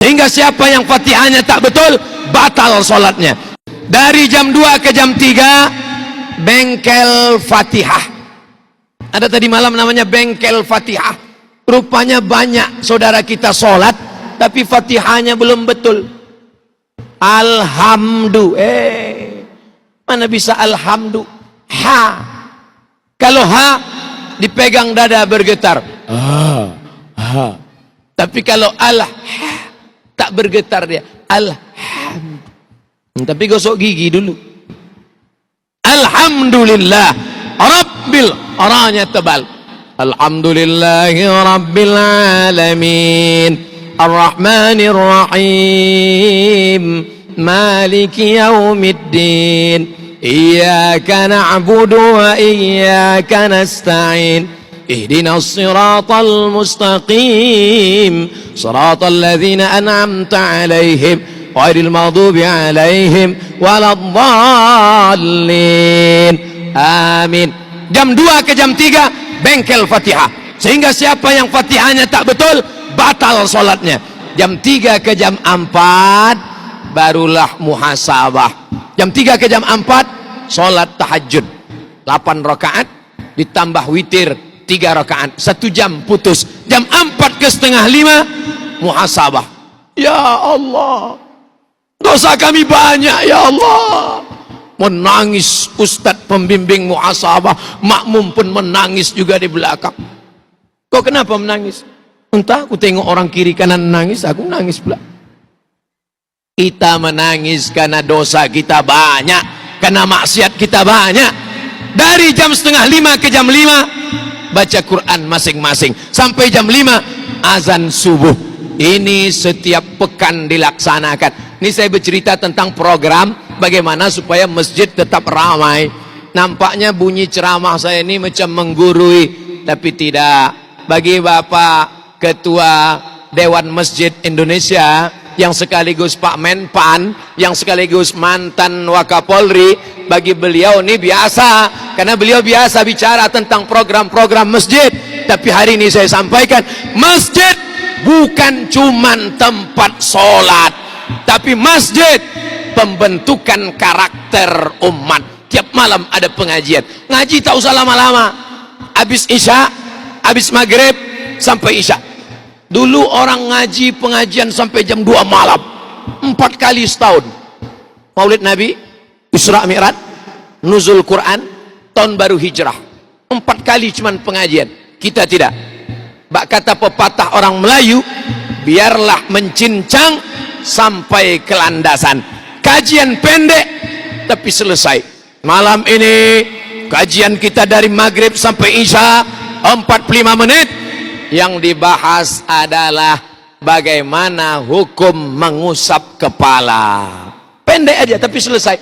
Sehingga siapa yang Fatihahnya tak betul, batal sholatnya. Dari jam 2 ke jam 3 bengkel Fatihah. Ada tadi malam namanya bengkel Fatihah. Rupanya banyak saudara kita sholat tapi Fatihahnya belum betul. Alhamdu, mana bisa alhamdu? Ha, kalau ha dipegang dada bergetar. Tapi kalau Allah tak bergetar dia. Alhamdulillah. Tapi gosok gigi dulu. Alhamdulillah Rabbil, orangnya tebal. Alhamdulillahi Rabbil alamin, Ar-Rahmanir Rahim, Maliki Yaumiddin, Iyyaka na'budu wa iyyaka nasta'in, Ihdinas siratal mustaqim, Siratal ladzina an'amta 'alaihim, ghairil maghdubi 'alaihim waladdallin. Amin. Jam 2 ke jam 3 bengkel Fatihah. Sehingga siapa yang Fatihahnya tak betul, batal sholatnya. Jam 3 ke jam 4 barulah muhasabah. Jam 3 ke jam 4 sholat tahajud 8 rakaat ditambah witir 3 rakaat, 1 jam putus. Jam 4 ke setengah 5 muhasabah. Ya Allah, dosa kami banyak ya Allah. Menangis ustadz pembimbing muhasabah, makmum pun menangis juga di belakang. Kok kenapa menangis? Entah, aku tengok orang kiri kanan menangis, aku nangis pula. Kita menangis karena dosa kita banyak, karena maksiat kita banyak. Dari jam setengah 5 ke jam 5 baca Quran masing-masing sampai jam 5 azan subuh. Ini setiap pekan dilaksanakan. Ini saya bercerita tentang program bagaimana supaya masjid tetap ramai. Nampaknya bunyi ceramah saya ini macam menggurui, tapi tidak. Bagi Bapak Ketua Dewan Masjid Indonesia yang sekaligus Pak Menpan, yang sekaligus mantan Wakapolri, bagi beliau ini biasa, karena beliau biasa bicara tentang program-program masjid. Tapi hari ini saya sampaikan, masjid bukan cuman tempat sholat, tapi masjid pembentukan karakter umat. Tiap malam ada pengajian. Ngaji tak usah lama-lama. Habis isya, habis maghrib sampai isya. Dulu orang ngaji pengajian sampai jam 2 malam. 4 kali setahun. Maulid Nabi, Isra Mi'raj, Nuzul Quran, Tahun Baru Hijrah. 4 kali cuman pengajian. Kita tidak. Bak kata pepatah orang Melayu, biarlah mencincang sampai ke landasan. Kajian pendek tapi selesai. Malam ini kajian kita dari maghrib sampai isya 45 menit. Yang dibahas adalah bagaimana hukum mengusap kepala. Pendek aja tapi selesai.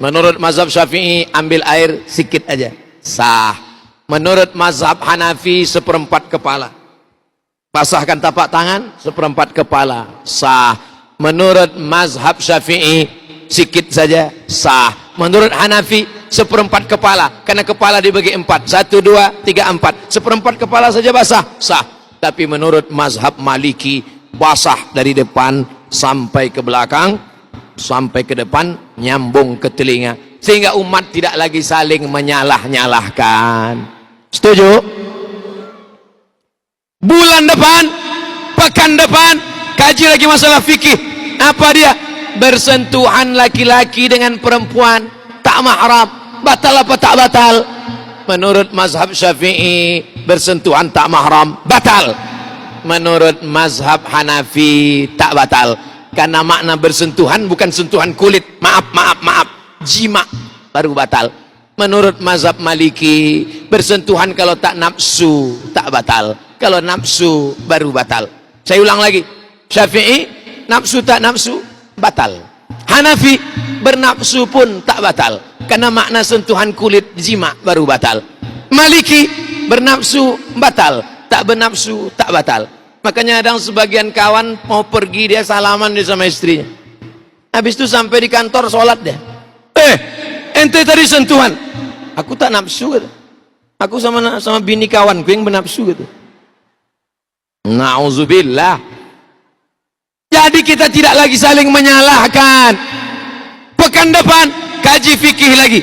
Menurut mazhab Syafi'i ambil air sedikit aja, sah. Menurut mazhab Hanafi 1/4 kepala. Basahkan tapak tangan 1/4 kepala, sah. Menurut mazhab Syafi'i sikit saja, sah. Menurut Hanafi 1/4 kepala, karena kepala dibagi 4, 1, 2, 3, 4, 1/4 kepala saja basah, sah. Tapi menurut mazhab Maliki basah dari depan sampai ke belakang, sampai ke depan, nyambung ke telinga, sehingga umat tidak lagi saling menyalah-nyalahkan. Setuju? Bulan depan, pekan depan, kaji lagi masalah fikih. Apa dia? Bersentuhan laki-laki dengan perempuan tak mahram, batal apa tak batal? Menurut mazhab Syafi'i bersentuhan tak mahram batal. Menurut mazhab Hanafi tak batal, karena makna bersentuhan bukan sentuhan kulit, maaf, jima baru batal. Menurut mazhab Maliki bersentuhan kalau tak nafsu tak batal, kalau nafsu baru batal. Saya ulang lagi, Syafi'i nafsu tak nafsu batal. Hanafi bernafsu pun tak batal, karena makna sentuhan kulit jima baru batal. Maliki bernafsu batal, tak bernafsu tak batal. Makanya ada sebagian kawan mau pergi, dia salaman dia sama istrinya, habis itu sampai di kantor sholat dia, ente tadi sentuhan, aku tak nafsu gitu. Aku sama bini kawanku yang bernafsu gitu. Na'udzubillah. Jadi kita tidak lagi saling menyalahkan. Pekan depan kaji fikih lagi.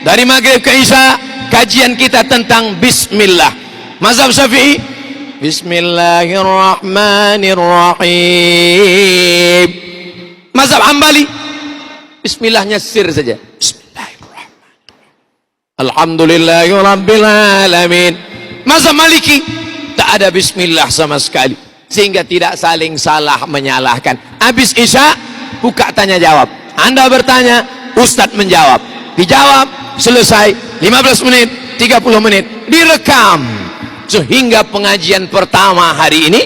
Dari maghrib ke isya kajian kita tentang bismillah. Mazhab Syafi'i Bismillahirrahmanirrahim. Mazhab Hambali bismillahnya sir saja. Bismillahirrahmanirrahim. Alhamdulillahirabbil alamin. Mazhab Maliki tak ada bismillah sama sekali, sehingga tidak saling salah menyalahkan. Habis isya buka tanya jawab. Anda bertanya, Ustadz menjawab. Dijawab, selesai. 15 menit, 30 menit, direkam. Sehingga pengajian pertama hari ini,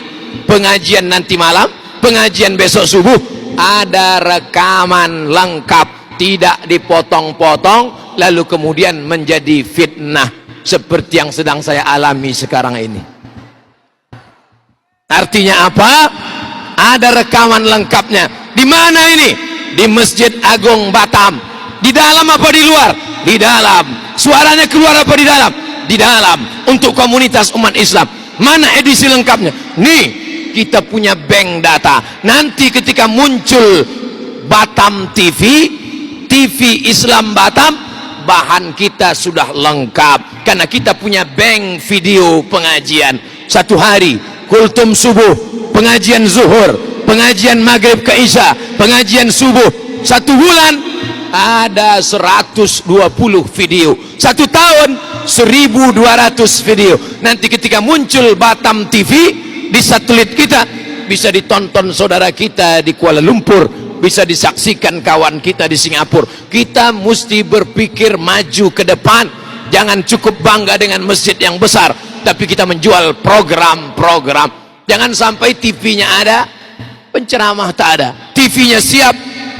pengajian nanti malam, pengajian besok subuh, ada rekaman lengkap, tidak dipotong-potong lalu kemudian menjadi fitnah seperti yang sedang saya alami sekarang ini. Artinya apa? Ada rekaman lengkapnya. Di mana ini? Di Masjid Agung Batam. Di dalam apa di luar? Di dalam. Suaranya keluar apa di dalam? Di dalam. Untuk komunitas umat Islam. Mana edisi lengkapnya? Nih, kita punya bank data. Nanti ketika muncul Batam TV, TV Islam Batam, bahan kita sudah lengkap. Karena kita punya bank video pengajian. Satu hari kultum subuh, pengajian zuhur, pengajian maghrib ke isya, pengajian subuh. 1 bulan ada 120 video. 1 tahun 1200 video. Nanti ketika muncul Batam TV di satelit kita, bisa ditonton saudara kita di Kuala Lumpur, bisa disaksikan kawan kita di Singapura. Kita mesti berpikir maju ke depan. Jangan cukup bangga dengan masjid yang besar, tapi kita menjual program-program. Jangan sampai TV-nya ada, penceramah tak ada. TV-nya siap,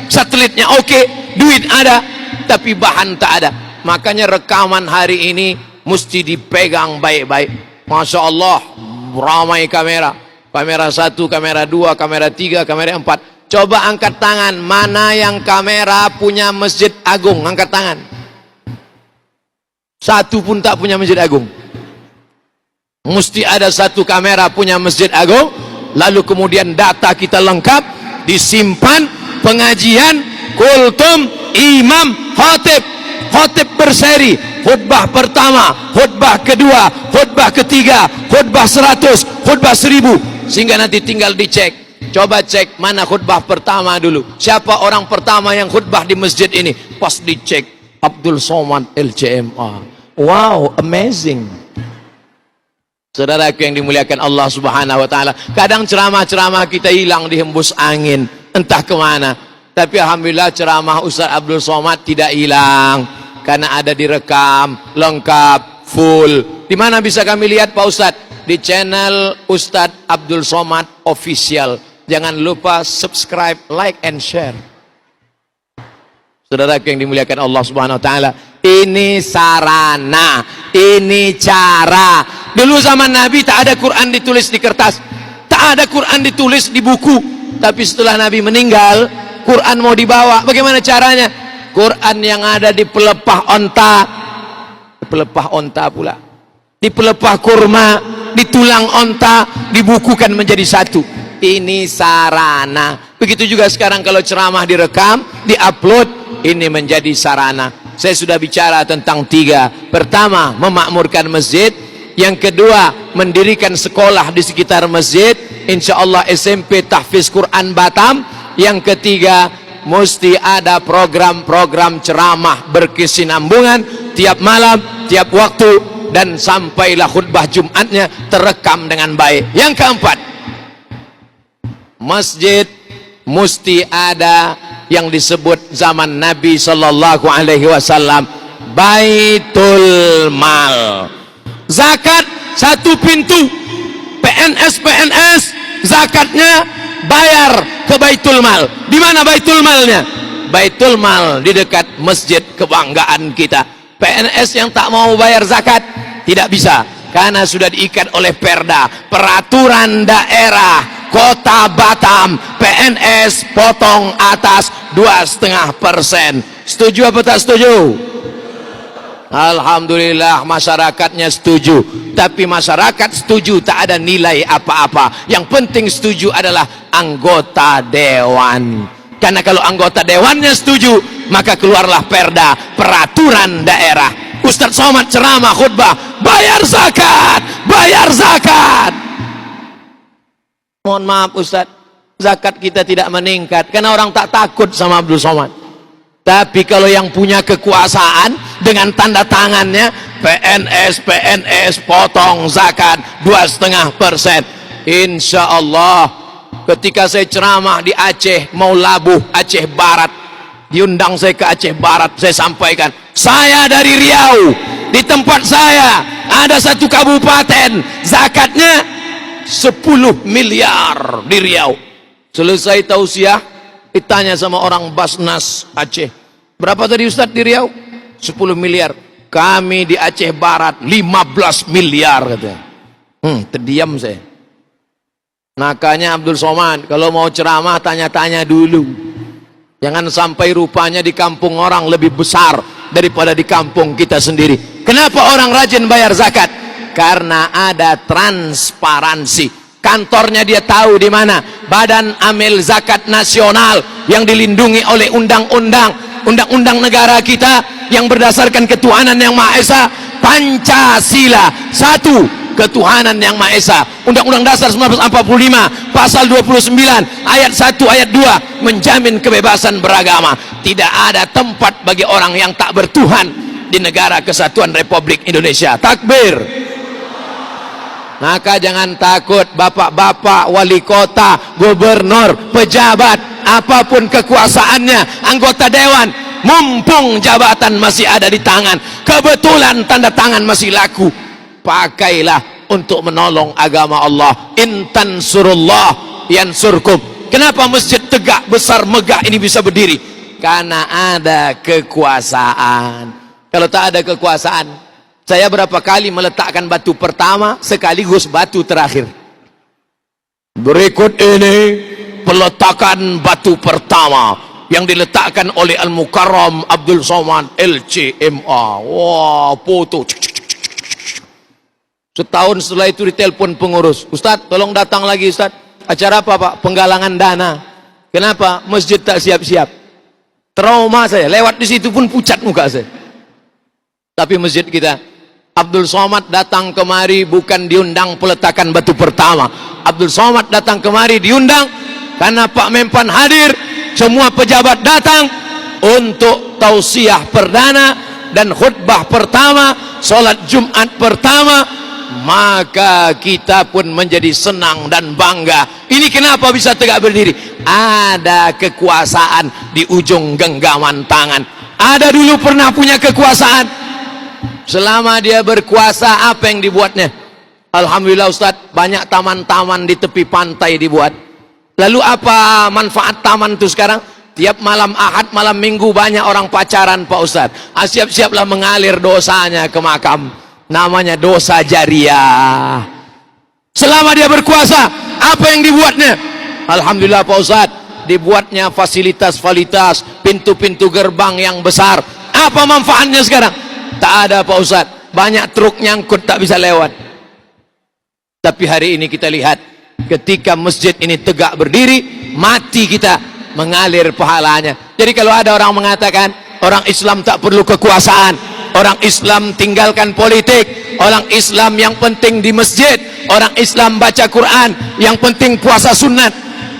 satelitnya oke, duit ada, tapi bahan tak ada. Makanya rekaman hari ini mesti dipegang baik-baik. Masya Allah, ramai kamera. Kamera 1, kamera 2, kamera 3, kamera 4. Coba angkat tangan, mana yang kamera punya Masjid Agung? Angkat tangan. Satu pun tak punya Masjid Agung. Mesti ada 1 kamera punya Masjid Agung. Lalu kemudian data kita lengkap, disimpan, pengajian, kultum, imam, khatib. Khatib berseri, khutbah pertama, khutbah kedua, khutbah ketiga, khutbah 100, khutbah 1000. Sehingga nanti tinggal dicek. Coba cek mana khutbah pertama dulu. Siapa orang pertama yang khutbah di masjid ini? Pas dicek, Abdul Somad LCMA. Wow, amazing. Saudaraku yang dimuliakan Allah Subhanahu wa taala, kadang ceramah-ceramah kita hilang dihembus angin, entah kemana. Tapi alhamdulillah ceramah Ustaz Abdul Somad tidak hilang, karena ada direkam, lengkap, full. Di mana bisa kami lihat Pak Ustaz? Di channel Ustaz Abdul Somad Official. Jangan lupa subscribe, like, and share. Saudara yang dimuliakan Allah Subhanahu wa taala, ini sarana, ini cara. Dulu zaman Nabi tak ada Quran ditulis di kertas, tak ada Quran ditulis di buku. Tapi setelah Nabi meninggal, Quran mau dibawa. Bagaimana caranya? Quran yang ada di pelepah onta, pula, di pelepah kurma, di tulang onta, dibukukan menjadi satu. Ini sarana. Begitu juga sekarang kalau ceramah direkam, diupload, ini menjadi sarana. Saya sudah bicara tentang 3. Pertama, memakmurkan masjid. Yang kedua, mendirikan sekolah di sekitar masjid. Insya Allah SMP Tahfiz Quran Batam. Yang ketiga, mesti ada program-program ceramah berkesinambungan tiap malam, tiap waktu, dan sampailah khutbah Jumatnya terekam dengan baik. Yang keempat, masjid mesti ada yang disebut zaman Nabi Sallallahu Alaihi Wasallam, Baitul Mal. Zakat 1 pintu. PNS zakatnya bayar ke Baitul Mal. Di mana Baitul Malnya? Baitul Mal di dekat masjid kebanggaan kita. PNS yang tak mau bayar zakat tidak bisa, karena sudah diikat oleh Perda, peraturan daerah Kota Batam. PNS potong atas 2,5%. Setuju apa tak setuju? Alhamdulillah masyarakatnya setuju. Tapi masyarakat setuju tak ada nilai apa-apa. Yang penting setuju adalah anggota dewan. Karena kalau anggota dewannya setuju, maka keluarlah perda peraturan daerah. Ustadz Somad ceramah khutbah, bayar zakat, bayar zakat. Mohon maaf Ustadz, zakat kita tidak meningkat karena orang tak takut sama Abdul Somad. Tapi kalau yang punya kekuasaan dengan tanda tangannya, PNS potong zakat 2,5%. Insya Allah ketika saya ceramah di Aceh, mau labuh Aceh Barat, diundang saya ke Aceh Barat, saya sampaikan, saya dari Riau, di tempat saya ada satu kabupaten zakatnya 10 miliar di Riau. Selesai tausiah, ditanya sama orang Basnas Aceh, berapa tadi Ustadz di Riau? 10 miliar. Kami di Aceh Barat 15 miliar katanya. Terdiam saya. Makanya Abdul Somad kalau mau ceramah tanya-tanya dulu. Jangan sampai rupanya di kampung orang lebih besar daripada di kampung kita sendiri. Kenapa orang rajin bayar zakat? Karena ada transparansi. Kantornya dia tahu di mana. Badan Amil Zakat Nasional yang dilindungi oleh undang-undang negara kita yang berdasarkan ketuhanan yang Maha Esa, Pancasila. Satu, ketuhanan yang Maha Esa. Undang-Undang Dasar 1945 pasal 29 ayat 1 ayat 2 menjamin kebebasan beragama. Tidak ada tempat bagi orang yang tak bertuhan di negara kesatuan Republik Indonesia. Takbir. Maka jangan takut bapak-bapak wali kota, gubernur, pejabat, apapun kekuasaannya, anggota dewan, mumpung jabatan masih ada di tangan, kebetulan tanda tangan masih laku, pakailah untuk menolong agama Allah. In tansurullah yansurkum. Kenapa masjid tegak, besar, megah ini bisa berdiri? Karena ada kekuasaan. Kalau tak ada kekuasaan, saya berapa kali meletakkan batu pertama sekaligus batu terakhir. Berikut ini peletakan batu pertama yang diletakkan oleh Al-Mukarram Abdul Somad LCMA. Wah, foto. Setahun setelah itu ditelepon pengurus, Ustadz tolong datang lagi Ustadz. Acara apa Pak? Penggalangan dana. Kenapa? Masjid tak siap-siap. Trauma saya, lewat di situ pun pucat muka saya. Tapi masjid kita, Abdul Somad datang kemari bukan diundang peletakan batu pertama. Abdul Somad datang kemari diundang karena Pak Mempan hadir, semua pejabat datang untuk tausiah perdana dan khutbah pertama, sholat Jumat pertama. Maka kita pun menjadi senang dan bangga. Ini kenapa bisa tegak berdiri? Ada kekuasaan di ujung genggaman tangan. Ada dulu pernah punya kekuasaan. Selama dia berkuasa, apa yang dibuatnya? Alhamdulillah Ustadz, banyak taman-taman di tepi pantai dibuat. Lalu apa manfaat taman itu sekarang? Tiap malam Ahad, malam Minggu banyak orang pacaran Pak Ustadz. Siap-siaplah mengalir dosanya ke makam. Namanya dosa jariah. Selama dia berkuasa, apa yang dibuatnya? Alhamdulillah Pak Ustadz, dibuatnya fasilitas-fasilitas, pintu-pintu gerbang yang besar. Apa manfaatnya sekarang? Tak ada Pak Ustadz, banyak truk nyangkut tak bisa lewat. Tapi hari ini kita lihat, ketika masjid ini tegak berdiri, mati kita mengalir pahalanya. Jadi kalau ada orang mengatakan orang Islam tak perlu kekuasaan, orang Islam tinggalkan politik, orang Islam yang penting di masjid, orang Islam baca Quran, yang penting puasa sunat,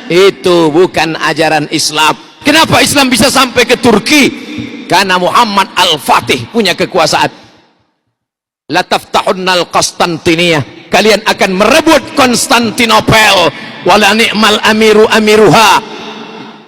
itu bukan ajaran Islam. Kenapa Islam bisa sampai ke Turki? Karena Muhammad Al-Fatih punya kekuasaan. La taftahunnal Konstantiniyah, kalian akan merebut Konstantinopel. Wala ni'mal amiru amiruha,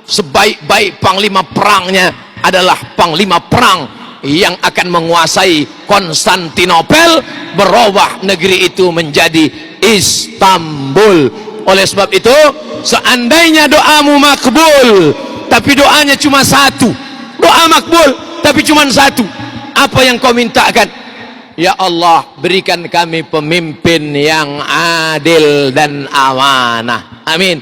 sebaik-baik panglima perangnya adalah panglima perang yang akan menguasai Konstantinopel, berubah negeri itu menjadi Istanbul. Oleh sebab itu, seandainya doamu makbul, tapi doanya cuma satu, doa makbul tapi cuma satu, apa yang kau mintakan? Ya Allah, berikan kami pemimpin yang adil dan amanah. Amin.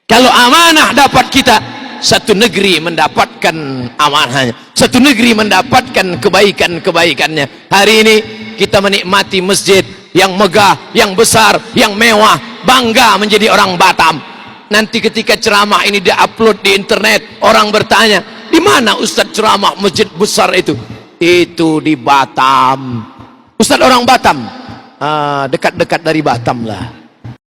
Kalau amanah dapat kita, satu negeri mendapatkan amanahnya, satu negeri mendapatkan kebaikan-kebaikannya. Hari ini kita menikmati masjid yang megah, yang besar, yang mewah, bangga menjadi orang Batam. Nanti ketika ceramah ini diupload di internet, orang bertanya, di mana Ustadz ceramah masjid besar itu? Itu di Batam. Ustadz orang Batam? Dekat-dekat dari Batam lah.